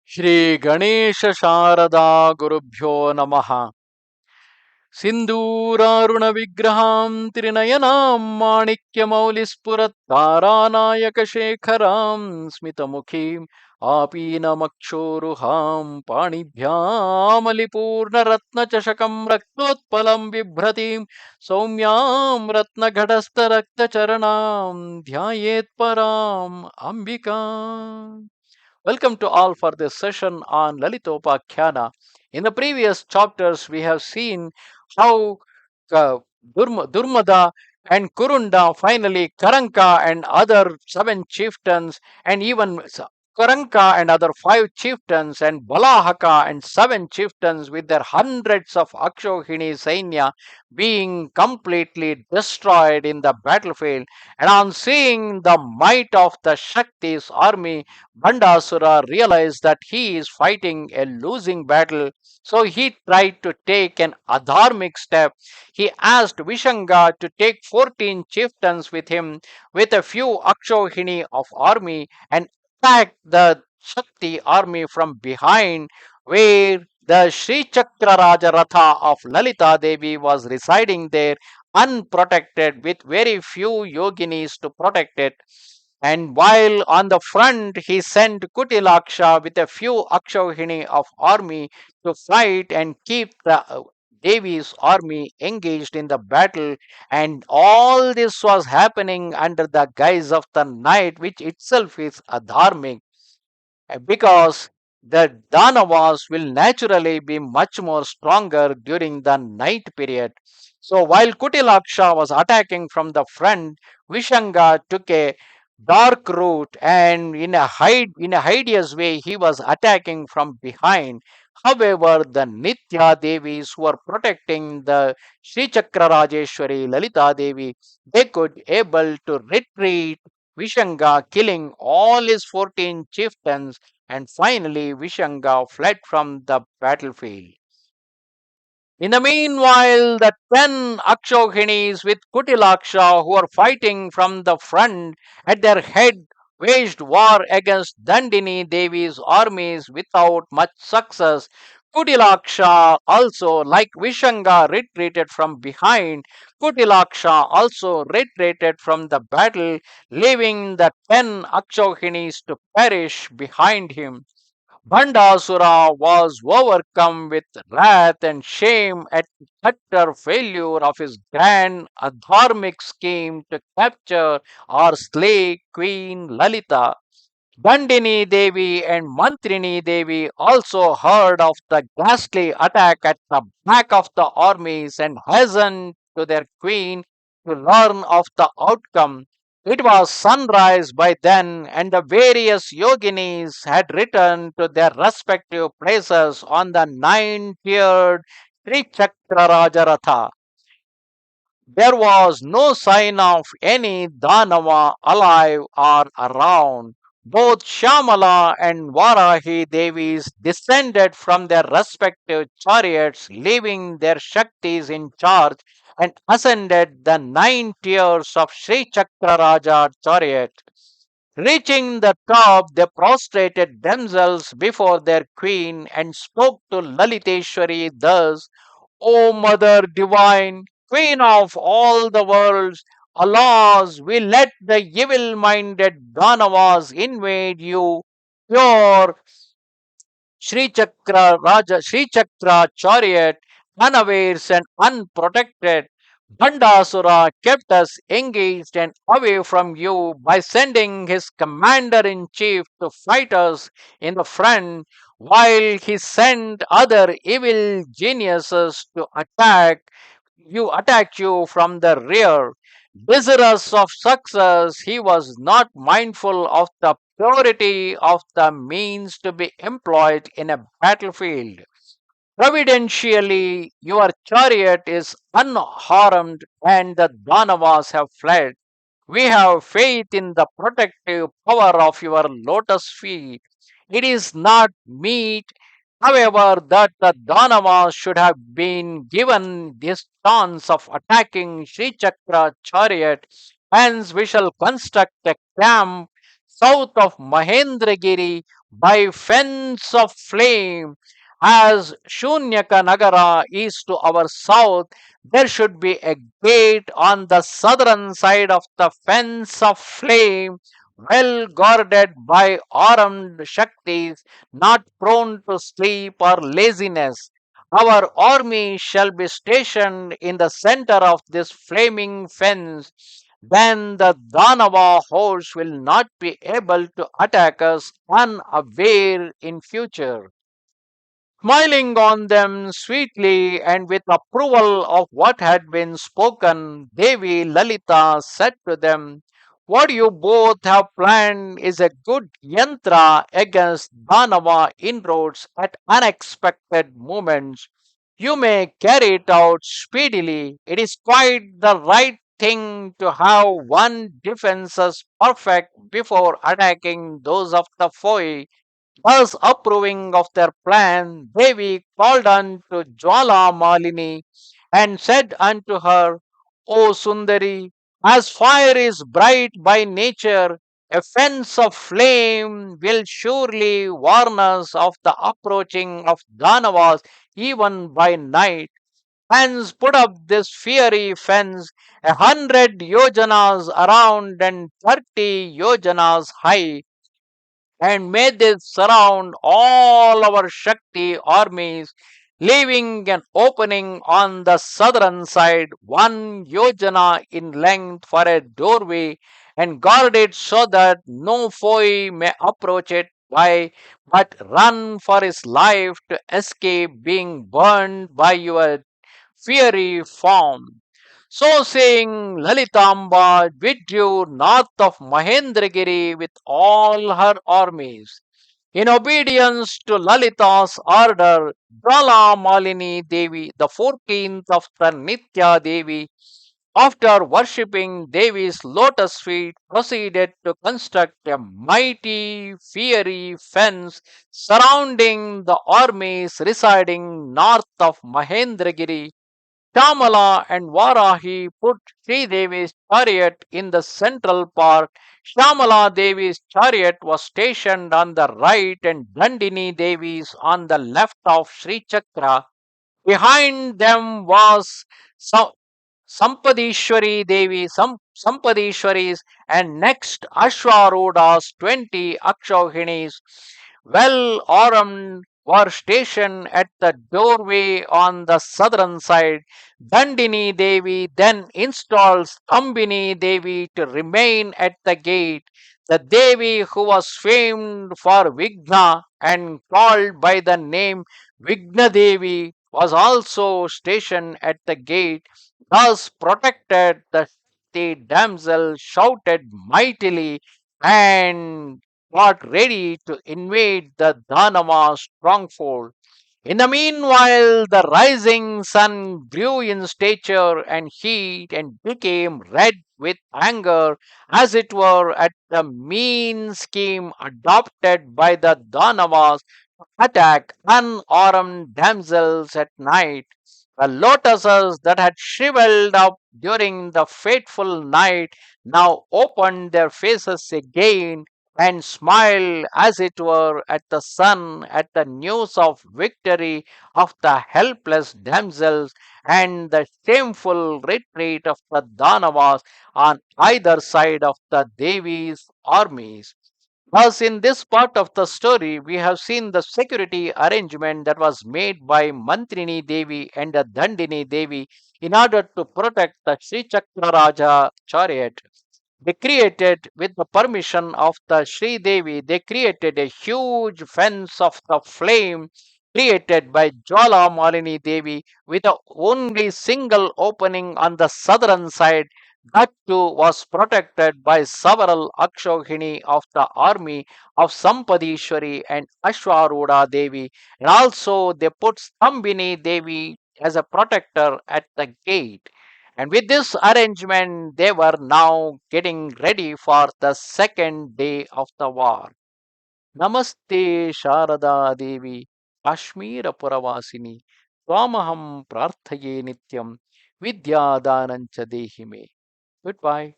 Shri Ganesha Sharada Gurubhyo Namaha. Sindhuraruna Vigraham Trinayanam Manikya Taranayaka Shekharam Smitamukhim Apinamakshoruham Panibhyam Alipurna Ratna Chashakam Raktotpalam Vibhratim Saumyam Ratna Ghadastha Rakta Charanam Dhyayet Param Ambika. Welcome to all for this session on Lalitopakhyanam. In the previous chapters, we have seen how uh, Durmada and Kurunda, finally Karanka and other seven chieftains, and even Karanka and other five chieftains, and Balahaka and seven chieftains with their hundreds of Akshohini Sainya being completely destroyed in the battlefield. And on seeing the might of the Shakti's army, Bandasura realized that he is fighting a losing battle, so he tried to take an adharmic step. He asked Vishanga to take 14 chieftains with him, with a few Akshohini of army, and attack the Shakti army from behind, where the Sri Chakraraja Ratha of Lalita Devi was residing there unprotected with very few yoginis to protect it. And while on the front, he sent Kutilaksha with a few Akshohini of army to fight and keep the Devi's army engaged in the battle. And all this was happening under the guise of the night, which itself is adharmic, because the Danavas will naturally be much more stronger during the night period. So while Kutilaksha was attacking from the front, Vishanga took a dark route, and in a hideous way he was attacking from behind. However, the Nitya Devis who were protecting the Sri Chakrarajeshwari Lalita Devi, they could able to retreat Vishanga, killing all his 14 chieftains, and finally Vishanga fled from the battlefield. In the meanwhile, the 10 Akshohinis with Kutilaksha, who were fighting from the front at their head, waged war against Dandini Devi's armies without much success. Kutilaksha also, like Vishanga, retreated from behind. Kutilaksha also retreated from the battle, leaving the 10 Akshohinis to perish behind him. Bandasura was overcome with wrath and shame at the utter failure of his grand adharmic scheme to capture or slay Queen Lalita. Dandini Devi and Mantrini Devi also heard of the ghastly attack at the back of the armies and hastened to their queen to learn of the outcome. It was sunrise by then, and the various yoginis had returned to their respective places on the nine-tiered Sri Chakraraja Ratha. There was no sign of any Danava alive or around. Both Shamala and Varahi Devis descended from their respective chariots, leaving their Shaktis in charge, and ascended the nine tiers of Sri Chakraraja chariot. Reaching the top, they prostrated themselves before their queen and spoke to Laliteshwari thus: O Mother Divine, Queen of all the worlds, alas, we let the evil minded Danavas invade you, your Sri Chakra chariot, unawares and unprotected. Bandasura kept us engaged and away from you by sending his commander in chief to fight us in the front, while he sent other evil geniuses to attack you from the rear. Desirous of success, he was not mindful of the purity of the means to be employed in a battlefield. Providentially, your chariot is unharmed and the Danavas have fled. We have faith in the protective power of your lotus feet. It is not meet, however, that the Danavas should have been given this chance of attacking Sri Chakra chariot. Hence, we shall construct a camp south of Mahendragiri, by fence of flame. As Shunyaka Nagara is to our south, there should be a gate on the southern side of the fence of flame, well guarded by armed Shaktis, not prone to sleep or laziness. Our army shall be stationed in the center of this flaming fence. Then the Danava horse will not be able to attack us unaware in future. Smiling on them sweetly and with approval of what had been spoken, Devi Lalita said to them, "What you both have planned is a good yantra against Danava inroads at unexpected moments. You may carry it out speedily. It is quite the right thing to have one defenses perfect before attacking those of the foe." Thus approving of their plan, Devi called unto Jvalamalini and said unto her, O Sundari, as fire is bright by nature, a fence of flame will surely warn us of the approaching of Danavas even by night. Hence put up this fiery fence 100 yojanas around and 30 yojanas high, and may this surround all our Shakti armies, leaving an opening on the southern side, 1 yojana in length for a doorway, and guard it so that no foe may approach it by but run for his life to escape being burned by your fiery form. So saying, Lalitamba withdrew north of Mahendragiri with all her armies. In obedience to Lalita's order, Jvalamalini Devi, the 14th of the Nitya Devi, after worshipping Devi's lotus feet, proceeded to construct a mighty, fiery fence surrounding the armies residing north of Mahendragiri. Shamala and Varahi put Sri Devi's chariot in the central part. Shamala Devi's chariot was stationed on the right and Dandini Devi's on the left of Sri Chakra. Behind them was Sampadishwari Devi, Sampadishwaris, and next Ashwaroda's 20 Akshohinis, well armed, were stationed at the doorway on the southern side. Dandini Devi then installed Sthambini Devi to remain at the gate. The Devi who was famed for Vigna and called by the name Vigna Devi was also stationed at the gate. Thus protected, the damsel shouted mightily and got ready to invade the Dhanava stronghold. In the meanwhile, the rising sun grew in stature and heat and became red with anger, as it were, at the mean scheme adopted by the Dhanavas to attack unarmed damsels at night. The lotuses that had shriveled up during the fateful night now opened their faces again and smiled, as it were, at the sun at the news of victory of the helpless damsels and the shameful retreat of the Danavas on either side of the Devi's armies. Thus, in this part of the story, we have seen the security arrangement that was made by Mantrini Devi and the Dandini Devi in order to protect the Sri Chakraraja chariot. They created, with the permission of the Sri Devi, they created a huge fence of the flame created by Jvalamalini Devi with a only single opening on the southern side. That too was protected by several Akshohini of the army of Sampadishwari and Ashwaruda Devi, and also they put Sthambini Devi as a protector at the gate. And with this arrangement, they were now getting ready for the second day of the war. Namaste Sharada Devi, Kashmira Puravasini, Swamaham Prarthaye Nityam, Vidya Danancha Dehime. Goodbye.